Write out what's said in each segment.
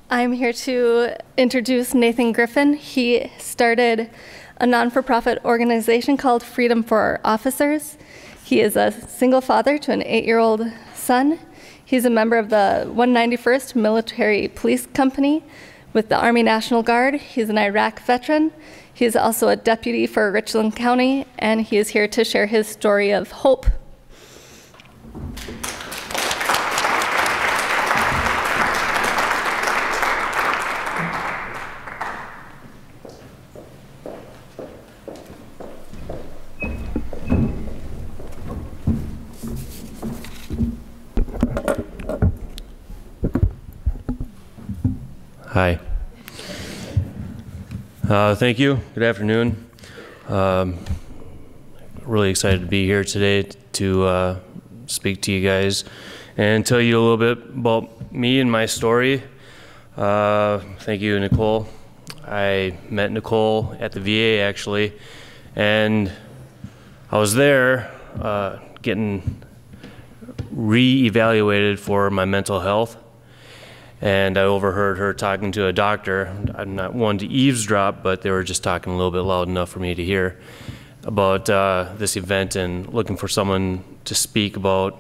I'm here to introduce Nathan Griffin. He started a non-for-profit organization called Freedom for Our Officers. He is a single father to an 8-year-old son. He's a member of the 191st Military Police Company with the Army National Guard. He's an Iraq veteran. He is also a deputy for Richland County, and he is here to share his story of hope. Hi. Thank you. Good afternoon. Really excited to be here today to speak to you guys and tell you a little bit about me and my story. Thank you, Nicole. I met Nicole at the VA actually, and I was there getting re-evaluated for my mental health. And I overheard her talking to a doctor. I'm not one to eavesdrop, but they were just talking a little bit loud enough for me to hear about this event and looking for someone to speak about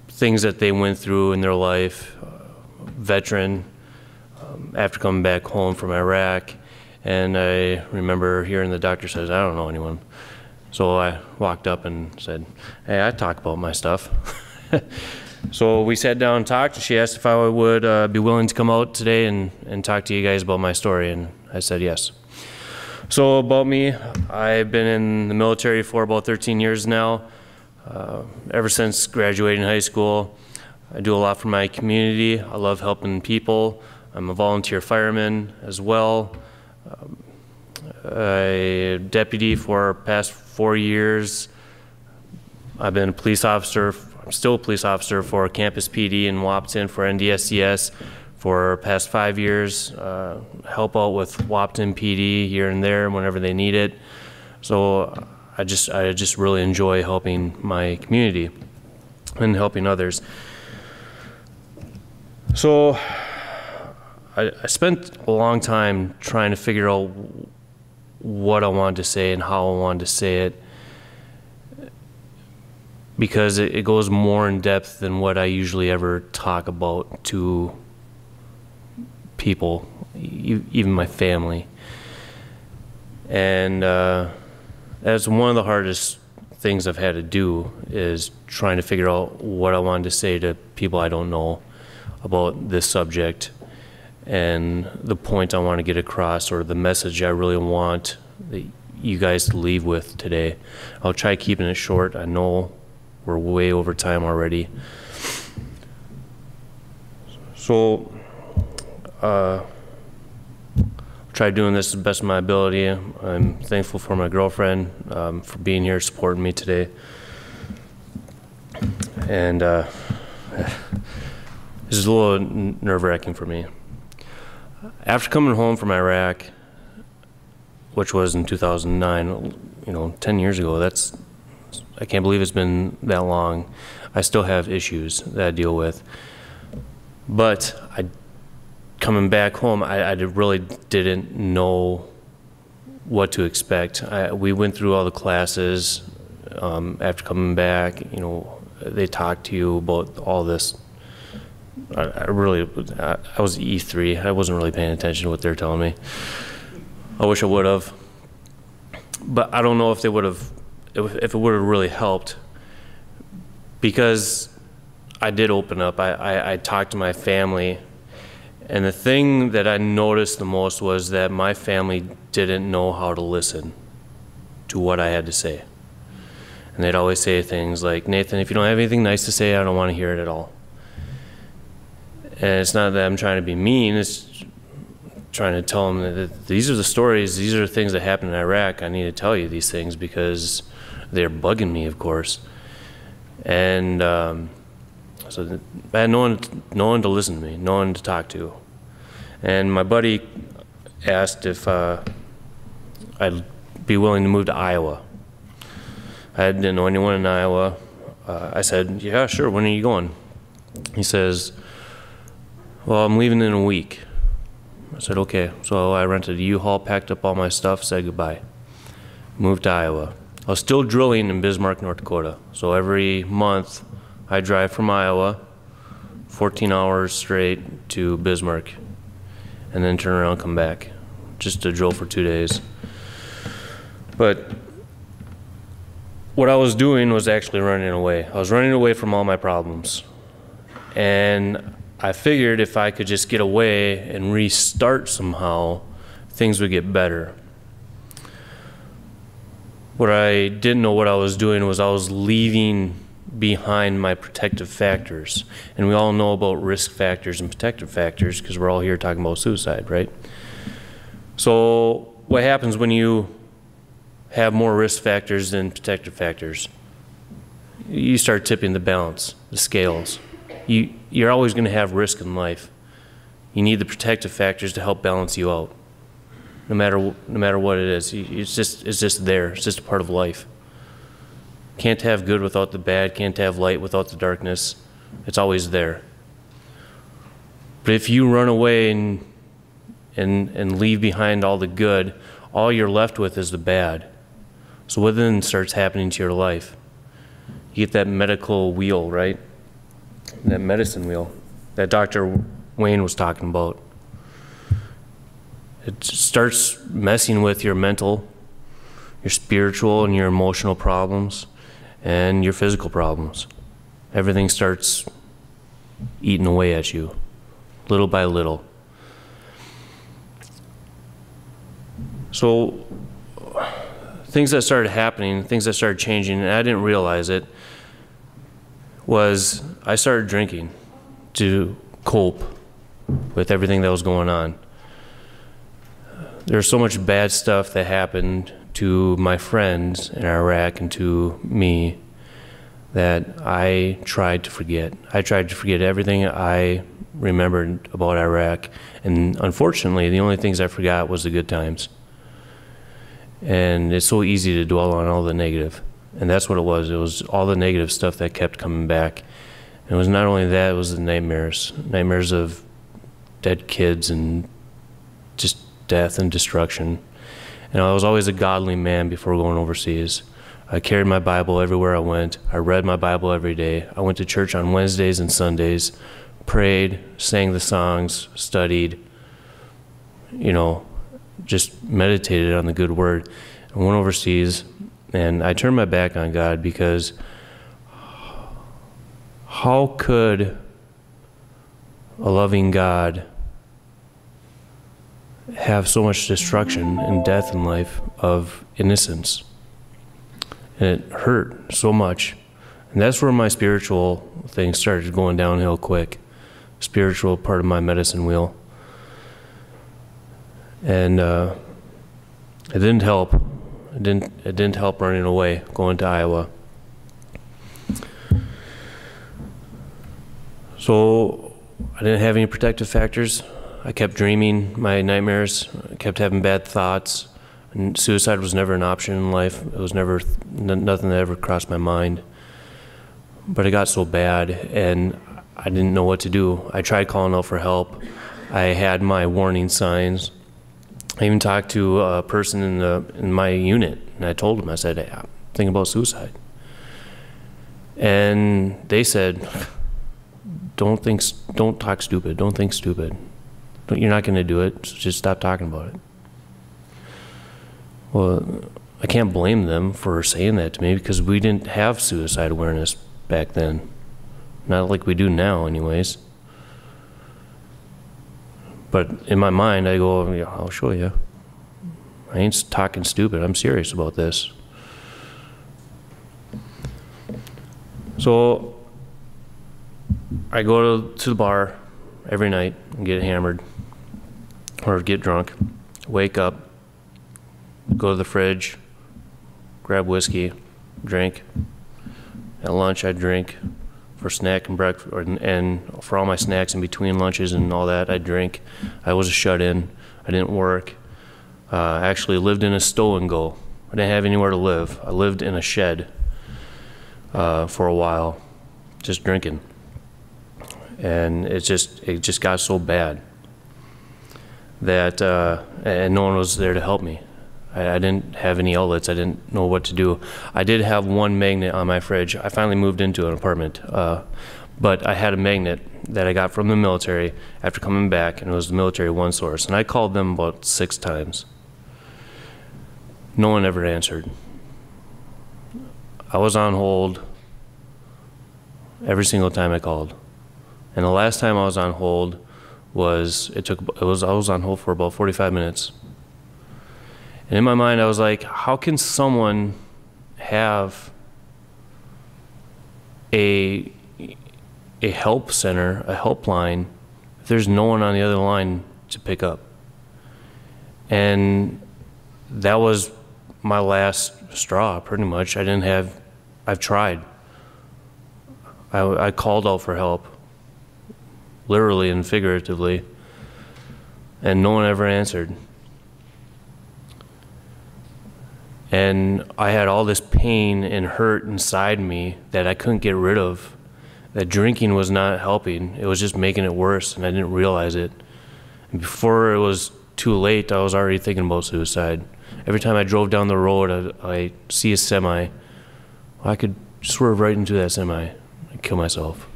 things that they went through in their life, veteran, after coming back home from Iraq. And I remember hearing the doctor says, "I don't know anyone." So I walked up and said, "Hey, I talk about my stuff." So we sat down and talked, and she asked if I would be willing to come out today and talk to you guys about my story, and I said yes. So about me, I've been in the military for about 13 years now, ever since graduating high school. I do a lot for my community. I love helping people. I'm a volunteer fireman as well. I'm a deputy for the past 4 years. I've been a police officer. I'm still a police officer for Campus PD in Wahpeton for NDSCS for the past 5 years. Help out with Wahpeton PD here and there whenever they need it. So I just really enjoy helping my community and helping others. So I spent a long time trying to figure out what I wanted to say and how I wanted to say it, because it goes more in depth than what I usually ever talk about to people, even my family. And that's one of the hardest things I've had to do, is trying to figure out what I wanted to say to people I don't know about this subject, and the point I want to get across, or the message I really want you guys to leave with today. I'll try keeping it short. I know we're way over time already. So I'll try doing this to the best of my ability. I'm thankful for my girlfriend for being here supporting me today. And this is a little nerve-wracking for me. After coming home from Iraq, which was in 2009, 10 years ago, I can't believe it's been that long. I still have issues that I deal with. But coming back home, I really didn't know what to expect. We went through all the classes. After coming back, they talked to you about all this. I was E3. I wasn't really paying attention to what they were telling me. I wish I would have. But I don't know if they would have, if it would have really helped, because I did open up. I talked to my family, and the thing that I noticed the most was that my family didn't know how to listen to what I had to say. And they'd always say things like, "Nathan, if you don't have anything nice to say, I don't want to hear it at all." And it's not that I'm trying to be mean, it's trying to tell them that these are the stories, these are the things that happened in Iraq. I need to tell you these things because they're bugging me, of course. And so I had no one to listen to me, no one to talk to. And my buddy asked if I'd be willing to move to Iowa. I didn't know anyone in Iowa. I said, yeah, sure, when are you going? He says, well, I'm leaving in a week. I said, okay. So I rented a U-Haul, packed up all my stuff, said goodbye. Moved to Iowa. I was still drilling in Bismarck, North Dakota. So every month I drive from Iowa, 14 hours straight to Bismarck, and then turn around and come back, just to drill for 2 days. But what I was doing was actually running away. I was running away from all my problems. And I figured if I could just get away and restart somehow, things would get better. What I didn't know what I was doing was I was leaving behind my protective factors. And we all know about risk factors and protective factors because we're all here talking about suicide, right? So what happens when you have more risk factors than protective factors? You start tipping the balance, the scales. You're always going to have risk in life. You need the protective factors to help balance you out. No matter what it is, it's just there. It's just a part of life. Can't have good without the bad. Can't have light without the darkness. It's always there. But if you run away and leave behind all the good, all you're left with is the bad. So what then starts happening to your life? You get that medical wheel, right? That medicine wheel that Dr. Wayne was talking about. It starts messing with your mental, your spiritual and your emotional problems, and your physical problems. Everything starts eating away at you, little by little. So things that started happening, things that started changing, and I didn't realize it, was I started drinking to cope with everything that was going on. There's so much bad stuff that happened to my friends in Iraq and to me that I tried to forget. I tried to forget everything I remembered about Iraq, and unfortunately the only things I forgot was the good times. And it's so easy to dwell on all the negative. And that's what it was. It was all the negative stuff that kept coming back. And it was not only that, it was the nightmares. Nightmares of dead kids and just death and destruction. And I was always a godly man before going overseas. I carried my Bible everywhere I went. I read my Bible every day. I went to church on Wednesdays and Sundays, prayed, sang the songs, studied, just meditated on the good word. I went overseas. And I turned my back on God because how could a loving God have so much destruction and death in life of innocence? And it hurt so much. And that's where my spiritual thing started going downhill quick. Spiritual part of my medicine wheel. And it didn't help. It didn't help running away, going to Iowa. So I didn't have any protective factors. I kept dreaming my nightmares. I kept having bad thoughts. And suicide was never an option in life. It was never nothing that ever crossed my mind. But it got so bad, and I didn't know what to do. I tried calling out for help. I had my warning signs. I even talked to a person in my unit, and I told them, I said, hey, I'm thinking about suicide. And they said, don't talk stupid, don't think stupid. You're not going to do it, so just stop talking about it. Well, I can't blame them for saying that to me because we didn't have suicide awareness back then. Not like we do now anyways. But in my mind, I go, yeah, I'll show you. I ain't talking stupid. I'm serious about this. So I go to the bar every night and get hammered or get drunk, wake up, go to the fridge, grab whiskey, drink. At lunch, I'd drink. For snack and breakfast, and for all my snacks in between lunches and all that, I'd drink. I was a shut-in. I didn't work. I actually lived in a stow and go. I didn't have anywhere to live. I lived in a shed for a while, just drinking. And it just got so bad that and no one was there to help me. I didn't have any outlets. I didn't know what to do. I did have one magnet on my fridge. I finally moved into an apartment, but I had a magnet that I got from the military after coming back, and it was the military one source. And I called them about 6 times. No one ever answered. I was on hold every single time I called. And the last time I was on hold was I was on hold for about 45 minutes. And in my mind, I was like, how can someone have a help center, a helpline, if there's no one on the other line to pick up? And that was my last straw, pretty much. I've tried. I called out for help, literally and figuratively, and no one ever answered. And I had all this pain and hurt inside me that I couldn't get rid of. That drinking was not helping. It was just making it worse, and I didn't realize it. And before it was too late, I was already thinking about suicide. Every time I drove down the road, I see a semi. I could swerve right into that semi and kill myself.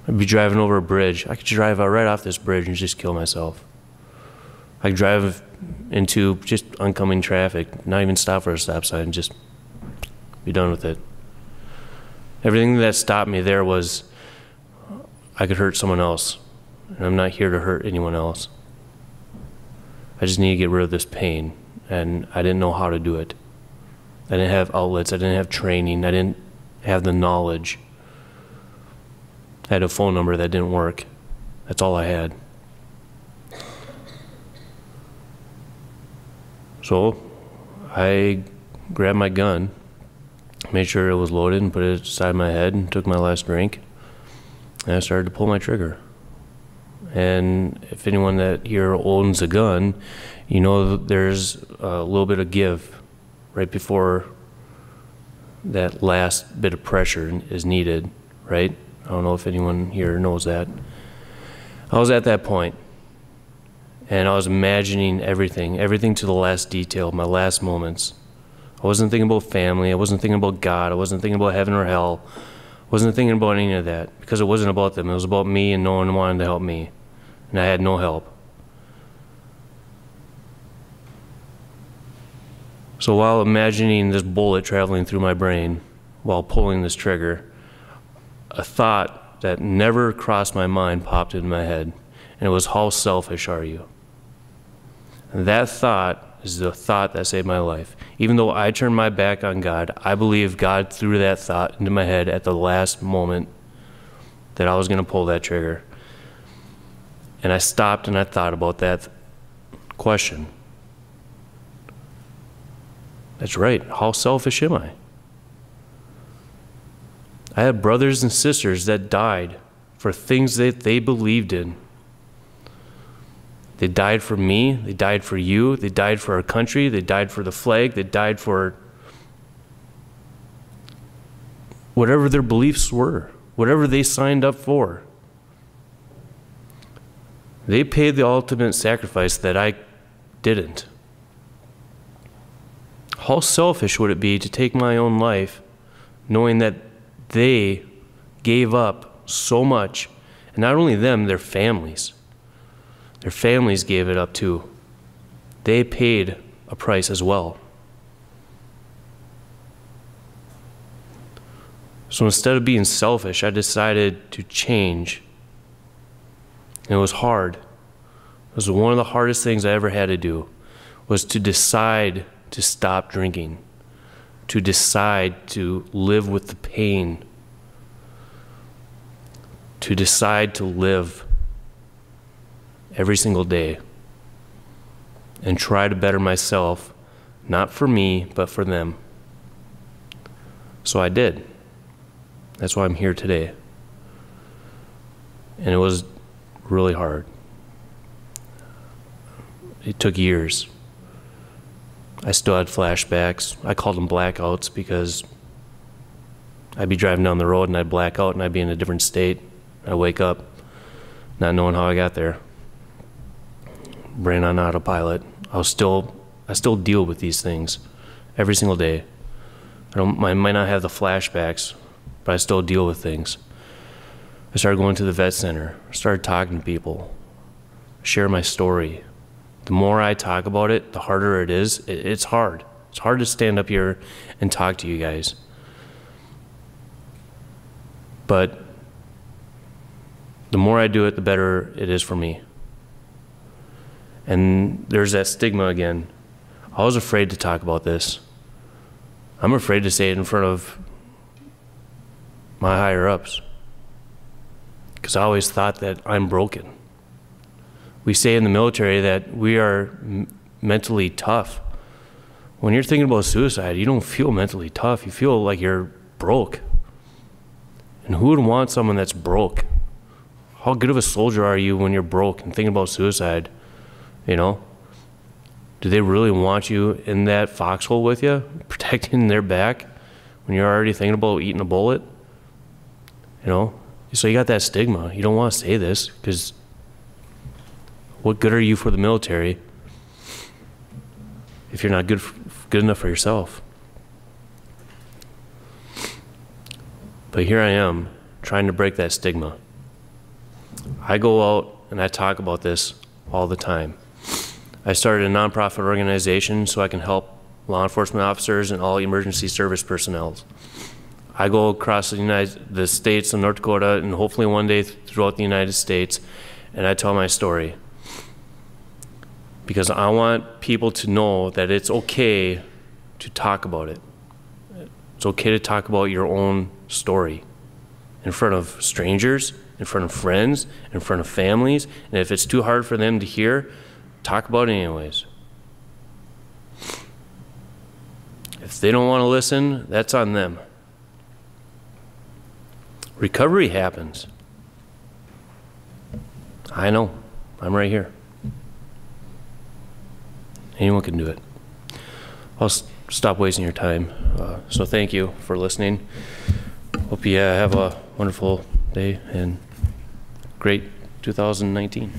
I'd be driving over a bridge. I could drive right off this bridge and just kill myself. I could drive into just oncoming traffic, not even stop for a stop sign, just be done with it. Everything that stopped me there was I could hurt someone else, and I'm not here to hurt anyone else. I just need to get rid of this pain, and I didn't know how to do it. I didn't have outlets, I didn't have training, I didn't have the knowledge. I had a phone number that didn't work. That's all I had. So I grabbed my gun, made sure it was loaded, and put it aside my head, and took my last drink, and I started to pull my trigger. And if anyone that here owns a gun, you know that there's a little bit of give right before that last bit of pressure is needed, right? I don't know if anyone here knows that. I was at that point. And I was imagining everything to the last detail, my last moments. I wasn't thinking about family, I wasn't thinking about God, I wasn't thinking about heaven or hell. I wasn't thinking about any of that, because it wasn't about them. It was about me, and no one wanted to help me. And I had no help. So while imagining this bullet traveling through my brain, while pulling this trigger, a thought that never crossed my mind popped into my head. And it was, how selfish are you? And that thought is the thought that saved my life. Even though I turned my back on God, I believe God threw that thought into my head at the last moment that I was going to pull that trigger. And I stopped and I thought about that question. That's right. How selfish am I? I had brothers and sisters that died for things that they believed in. They died for me, they died for you, they died for our country, they died for the flag, they died for whatever their beliefs were, whatever they signed up for. They paid the ultimate sacrifice that I didn't. How selfish would it be to take my own life knowing that they gave up so much, and not only them, their families. Their families gave it up too. They paid a price as well. So instead of being selfish, I decided to change. And it was hard. It was one of the hardest things I ever had to do, was to decide to stop drinking, to decide to live with the pain, to decide to live every single day and try to better myself, not for me, but for them. So I did. That's why I'm here today. And it was really hard. It took years. I still had flashbacks. I called them blackouts because I'd be driving down the road and I'd black out and I'd be in a different state. I'd wake up not knowing how I got there. Brain on autopilot. I still deal with these things every single day. I might not have the flashbacks, but I still deal with things. I started going to the vet center, started talking to people, share my story. The more I talk about it, the harder it is. It's hard. It's hard to stand up here and talk to you guys. But the more I do it, the better it is for me. And there's that stigma again. I was afraid to talk about this. I'm afraid to say it in front of my higher ups, because I always thought that I'm broken. We say in the military that we are mentally tough. When you're thinking about suicide, you don't feel mentally tough. You feel like you're broke. And who would want someone that's broke? How good of a soldier are you when you're broke and thinking about suicide? You know? Do they really want you in that foxhole with you, protecting their back, when you're already thinking about eating a bullet? You know? So you got that stigma. You don't want to say this, because what good are you for the military if you're not good enough for yourself? But here I am, trying to break that stigma. I go out and I talk about this all the time. I started a nonprofit organization so I can help law enforcement officers and all emergency service personnel. I go across the states of North Dakota and hopefully one day throughout the United States, and I tell my story. Because I want people to know that it's okay to talk about it. It's okay to talk about your own story in front of strangers, in front of friends, in front of families, and if it's too hard for them to hear, talk about it anyways. If they don't want to listen, that's on them. Recovery happens. I know. I'm right here. Anyone can do it. I'll stop wasting your time. So thank you for listening. Hope you have a wonderful day and great 2019.